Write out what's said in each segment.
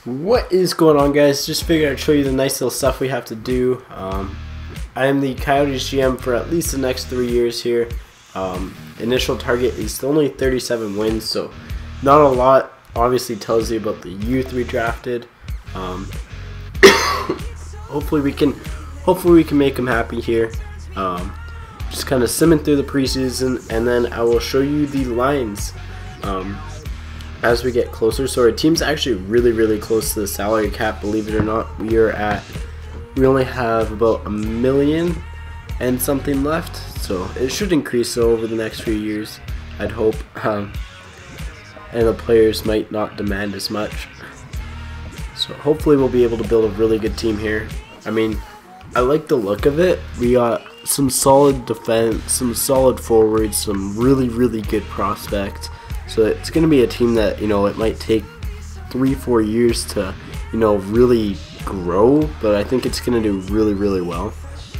What is going on, guys? Just figured I'd show you the nice little stuff we have to do. I am the Coyotes GM for at least the next 3 years here. Initial target is only 37 wins, so not a lot. Obviously tells you about the youth we drafted. Hopefully we can make them happy here. Just kind of simming through the preseason, and then I will show you the lines as we get closer. So our team's actually really close to the salary cap, believe it or not. We only have about $1 million and something left, so it should increase over the next few years, I'd hope. And the players might not demand as much, so hopefully we'll be able to build a really good team here. I mean, I like the look of it. We got some solid defense, some solid forwards, some really good prospects. So it's going to be a team that, it might take 3-4 years to, really grow, but I think it's going to do really well.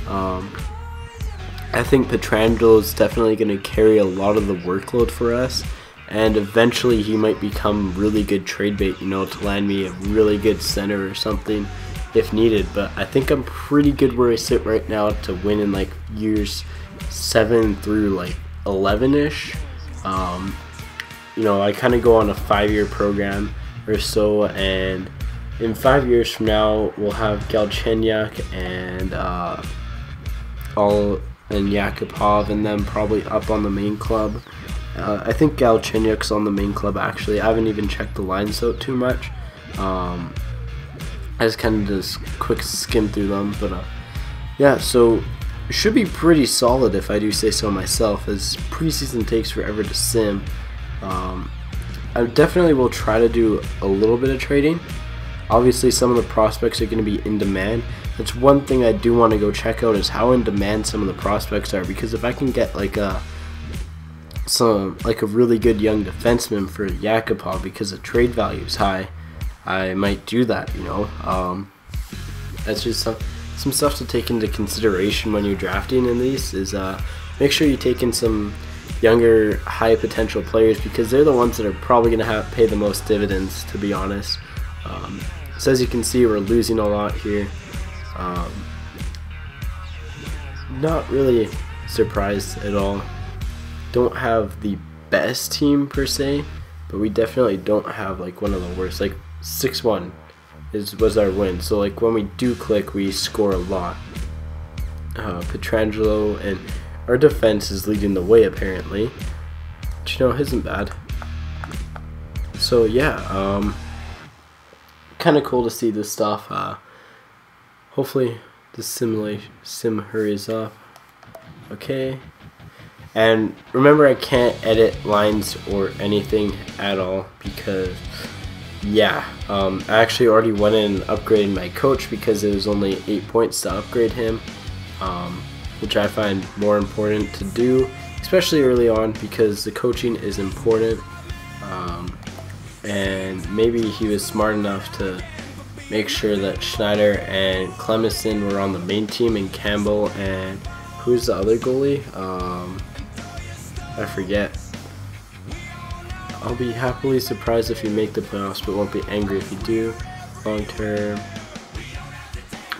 I think Pietrangelo is definitely going to carry a lot of the workload for us, and eventually he might become really good trade bait, to land me a really good center or something if needed. But I think I'm pretty good where I sit right now to win in like years 7 through like 11-ish. I kind of go on a 5-year program or so, and in 5 years from now we'll have Galchenyuk and Yakupov and them probably up on the main club. I think Galchenyuk's on the main club actually. I haven't even checked the lines out too much. I just kind of just quick skim through them, but yeah, so it should be pretty solid if I do say so myself, as preseason takes forever to sim. I definitely will try to do a little bit of trading. Obviously some of the prospects are going to be in demand. That's one thing I do want to go check out, is how in demand some of the prospects are, because if I can get like a really good young defenseman for Yakupov because the trade value is high, I might do that. That's just some stuff to take into consideration when you're drafting in these, is make sure you take in some younger high potential players, because they're the ones that are probably going to pay the most dividends, to be honest. So as you can see, we're losing a lot here. Not really surprised at all. Don't have the best team per se, but we definitely don't have like one of the worst. Like 6-1 was our win, so like when we do click, we score a lot. Pietrangelo, and our defense is leading the way apparently, which isn't bad. So yeah, kind of cool to see this stuff. Hopefully the sim hurries up. Okay, and remember, I can't edit lines or anything at all, because yeah, I actually already went in and upgraded my coach, because it was only 8 points to upgrade him, which I find more important to do, especially early on, because the coaching is important. And maybe he was smart enough to make sure that Schneider and Clemison were on the main team, and Campbell, and who's the other goalie? I forget. I'll be happily surprised if you make the playoffs, but won't be angry if you do. Long term,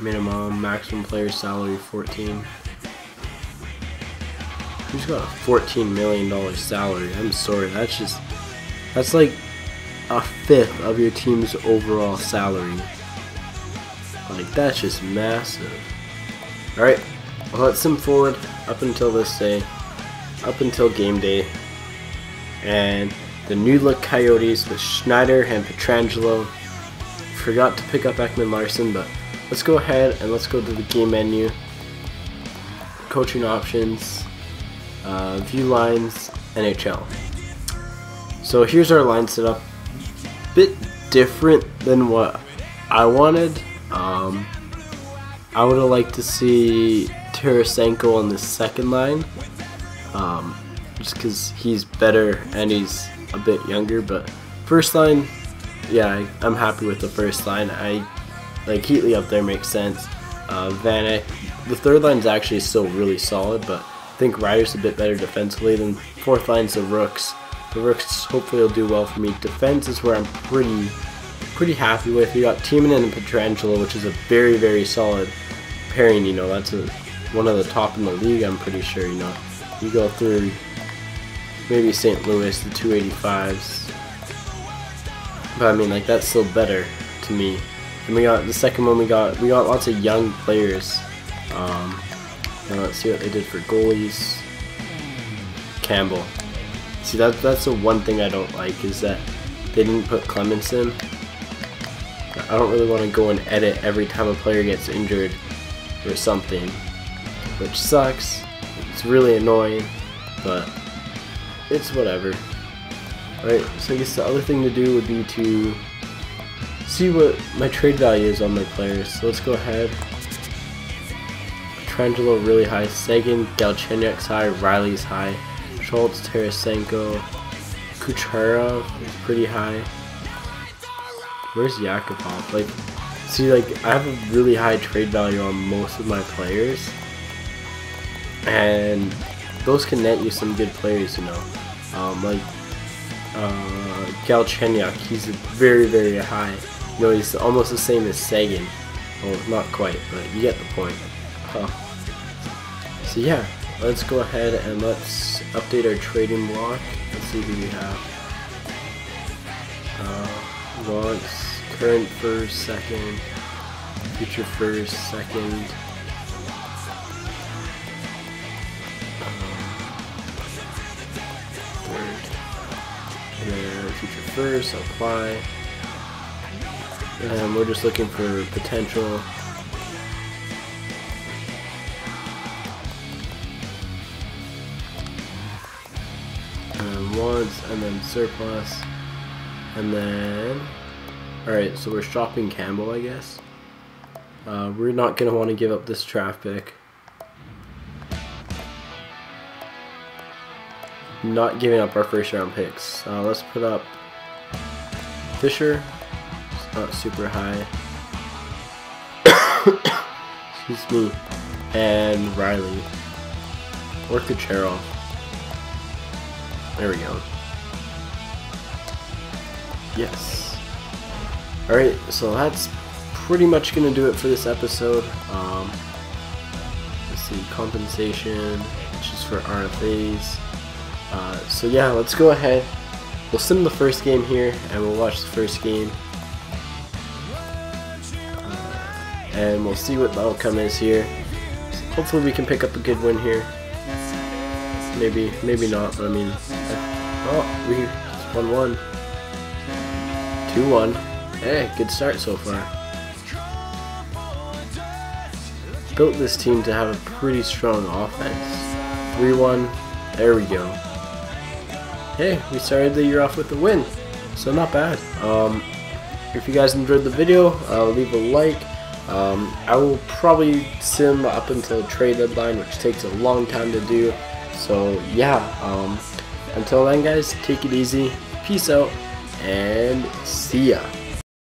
minimum, maximum player salary 14. Who's got a $14 million salary? I'm sorry, that's like a fifth of your team's overall salary. Like, that's just massive. Alright, well, let's sim forward up until this day, up until game day, and the new look Coyotes with Schneider and Pietrangelo. Forgot to pick up Ekman-Larsson, but let's go ahead and let's go to the game menu, coaching options, view lines, NHL. So here's our line setup. Bit different than what I wanted. I would have liked to see Tarasenko on the second line, just because he's better and he's a bit younger. But first line, yeah, I'm happy with the first line. I like Heatley up there, makes sense. Vanek, the third line is actually still really solid, but I think Ryder's a bit better defensively. Then fourth line's the Rooks. The Rooks hopefully will do well for me. Defense is where I'm pretty pretty happy with. We got Tiemann and Pietrangelo, which is a very, very solid pairing. You know, that's one of the top in the league, I'm pretty sure. You know, you go through maybe St. Louis, the 285s, but I mean, like, that's still better to me. And we got the second one. We got lots of young players. Now let's see what they did for goalies. Campbell. See, that's the one thing I don't like, is that they didn't put Clemens in. I don't really want to go and edit every time a player gets injured or something, which sucks. It's really annoying, but it's whatever. Alright, so I guess the other thing to do would be to see what my trade value is on my players. So let's go ahead. Pietrangelo really high, Seguin, Galchenyuk's high, Riley's high, Schultz, Tarasenko, Kucherov is pretty high. Where's Yakupov? Like, see, like, I have a really high trade value on most of my players, and those can net you some good players, you know. Like Galchenyuk, he's very, very high. You know, he's almost the same as Seguin. Well, not quite, but you get the point. So yeah, let's go ahead and let's update our trading block. Let's see who we have. Wants current first, second, future first, second. Third. And then future first, apply. And we're just looking for potential. Wants, and then surplus, and then alright, so we're shopping Campbell, I guess. We're not gonna want to give up this draft pick. Not giving up our first round picks. Let's put up Fisher. It's not super high. Excuse me. And Riley or Kucherov. There we go. Yes. Alright, so that's pretty much going to do it for this episode. Let's see, compensation, which is for RFAs. So yeah, let's go ahead. We'll sim the first game here, and we'll watch the first game. And we'll see what the outcome is here. So hopefully we can pick up a good win here. Maybe not, but I mean, oh, we 1-1, 2-1. Hey, good start so far. Built this team to have a pretty strong offense. 3-1. There we go. Hey, we started the year off with a win, so not bad. If you guys enjoyed the video, leave a like. I will probably sim up until trade deadline, which takes a long time to do. So yeah, until then guys, take it easy, peace out, and see ya.